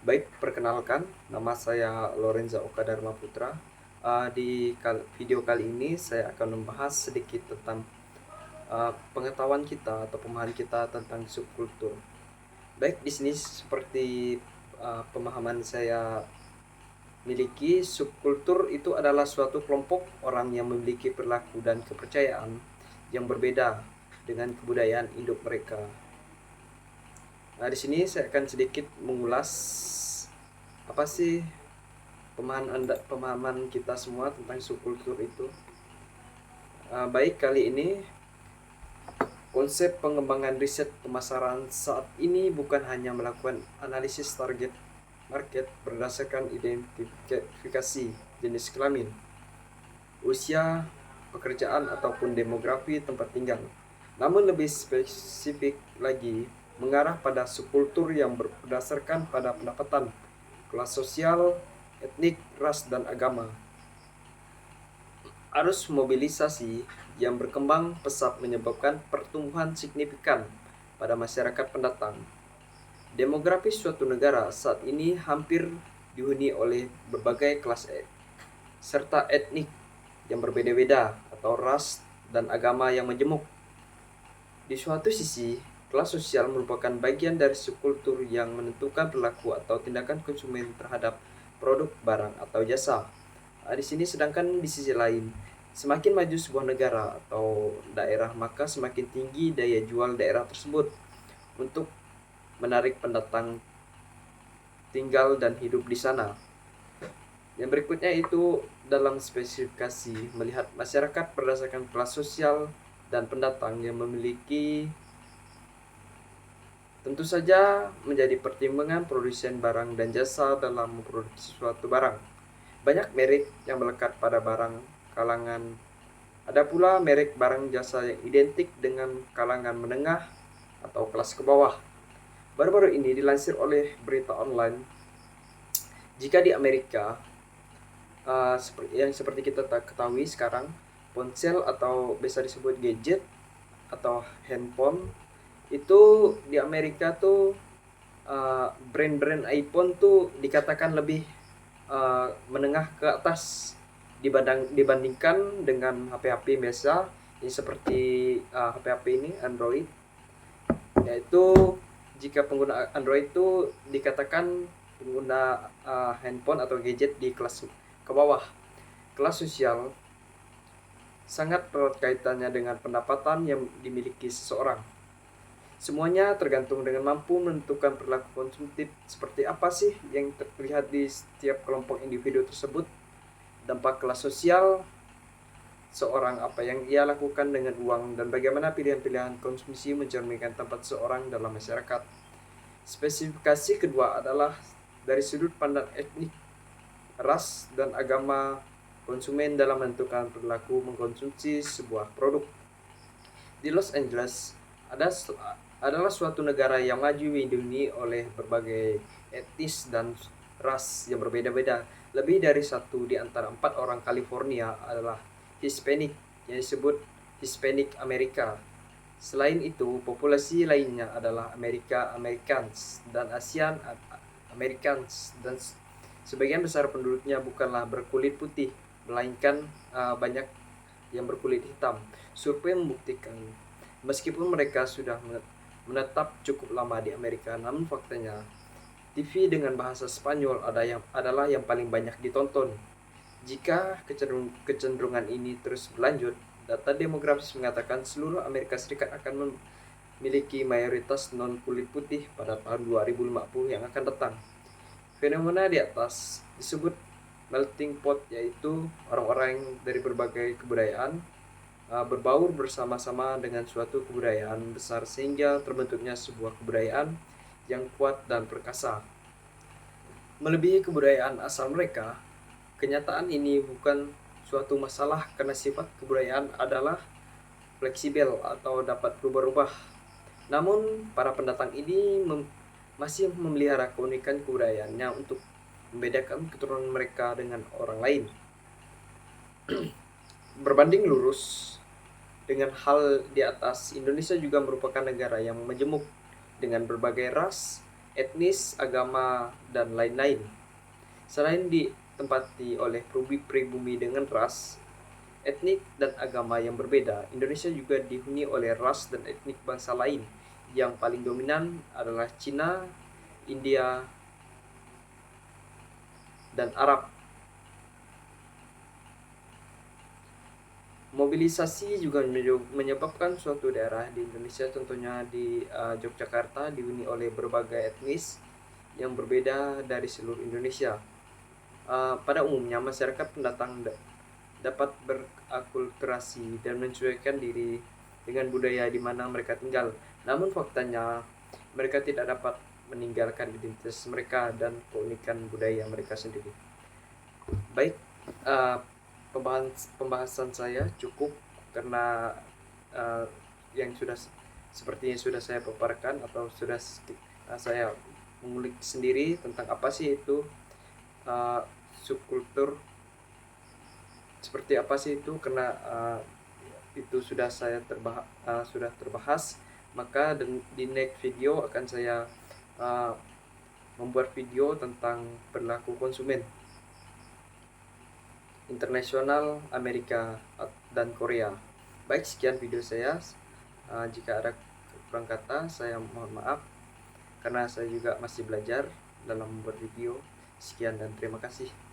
Baik, perkenalkan, nama saya Lorenza Oka Dharma Putra. Video kali ini saya akan membahas sedikit tentang pengetahuan kita atau pemahaman kita tentang subkultur. Baik, di sini seperti pemahaman saya miliki, subkultur itu adalah suatu kelompok orang yang memiliki perilaku dan kepercayaan yang berbeda dengan kebudayaan induk mereka. Nah, di sini saya akan sedikit mengulas apa sih pemahaman kita semua tentang subkultur itu. Baik, kali ini konsep pengembangan riset pemasaran saat ini bukan hanya melakukan analisis target market berdasarkan identifikasi jenis kelamin, usia, pekerjaan ataupun demografi tempat tinggal. Namun lebih spesifik lagi mengarah pada subkultur yang berdasarkan pada pendapatan, kelas sosial, etnik, ras, dan agama. Arus mobilisasi yang berkembang pesat menyebabkan pertumbuhan signifikan pada masyarakat pendatang. Demografi suatu negara saat ini hampir dihuni oleh berbagai kelas serta etnik yang berbeda-beda atau ras dan agama yang majemuk. Di suatu sisi, kelas sosial merupakan bagian dari subkultur yang menentukan perilaku atau tindakan konsumen terhadap produk, barang, atau jasa. Di sini sedangkan di sisi lain, semakin maju sebuah negara atau daerah maka semakin tinggi daya jual daerah tersebut untuk menarik pendatang tinggal dan hidup di sana. Yang berikutnya itu dalam spesifikasi melihat masyarakat berdasarkan kelas sosial dan pendatang yang memiliki tentu saja menjadi pertimbangan produsen barang dan jasa dalam memproduksi suatu barang. Banyak merek yang melekat pada barang kalangan. Ada pula merek barang jasa yang identik dengan kalangan menengah atau kelas ke bawah. Baru-baru ini dilansir oleh berita online, jika di Amerika, seperti kita ketahui sekarang, ponsel atau biasa disebut gadget atau handphone itu di Amerika tuh brand-brand iPhone tuh dikatakan lebih menengah ke atas dibandingkan dengan HP-HP biasa yang seperti HP-HP ini Android, yaitu jika pengguna Android itu dikatakan pengguna handphone atau gadget di kelas ke bawah. Kelas sosial sangat erat kaitannya dengan pendapatan yang dimiliki seseorang. Semuanya tergantung dengan mampu menentukan perilaku konsumtif seperti apa sih yang terlihat di setiap kelompok individu tersebut. Dampak kelas sosial seorang, apa yang ia lakukan dengan uang, dan bagaimana pilihan-pilihan konsumsi mencerminkan tempat seorang dalam masyarakat. Spesifikasi kedua adalah dari sudut pandang etnik, ras, dan agama konsumen dalam menentukan perilaku mengkonsumsi sebuah produk. Di Los Angeles adalah suatu negara yang maju dihuni oleh berbagai etnis dan ras yang berbeda-beda. Lebih dari 1 di antara 4 orang California adalah Hispanic, yang disebut Hispanic Amerika. Selain itu, populasi lainnya adalah Americans dan Asian Americans, dan sebagian besar penduduknya bukanlah berkulit putih, melainkan banyak yang berkulit hitam. Survei membuktikan meskipun mereka sudah menetap cukup lama di Amerika, namun faktanya TV dengan bahasa Spanyol adalah yang paling banyak ditonton. Jika kecenderungan ini terus berlanjut, data demografis mengatakan seluruh Amerika Serikat akan memiliki mayoritas non-kulit putih pada tahun 2050 yang akan datang. Fenomena di atas disebut melting pot, yaitu orang-orang dari berbagai kebudayaan berbaur bersama-sama dengan suatu kebudayaan besar sehingga terbentuknya sebuah kebudayaan yang kuat dan perkasa. Melebihi kebudayaan asal mereka, kenyataan ini bukan suatu masalah karena sifat kebudayaan adalah fleksibel atau dapat berubah-ubah. Namun, para pendatang ini masih memelihara keunikan kebudayaannya untuk membedakan keturunan mereka dengan orang lain. Berbanding lurus dengan hal di atas, Indonesia juga merupakan negara yang majemuk dengan berbagai ras, etnis, agama, dan lain-lain. Selain ditempati oleh pribumi dengan ras, etnik, dan agama yang berbeda, Indonesia juga dihuni oleh ras dan etnik bangsa lain. Yang paling dominan adalah Cina, India, dan Arab. Mobilisasi juga menyebabkan suatu daerah di Indonesia, contohnya di Yogyakarta, dihuni oleh berbagai etnis yang berbeda dari seluruh Indonesia. Pada umumnya masyarakat pendatang dapat berakulturasi dan menyesuaikan diri dengan budaya di mana mereka tinggal. Namun faktanya mereka tidak dapat meninggalkan identitas mereka dan keunikan budaya mereka sendiri. Baik, uh, pembahasan saya cukup karena uh, yang sudah sepertinya sudah saya paparkan atau sudah saya mengulik sendiri tentang apa sih itu uh, subkultur, seperti apa sih itu, karena itu sudah sudah terbahas. Maka di next video akan saya uh, membuat video tentang perilaku konsumen internasional Amerika dan Korea. Baik, sekian video saya. Jika ada kurang kata, saya mohon maaf karena saya juga masih belajar dalam membuat video. Sekian dan terima kasih.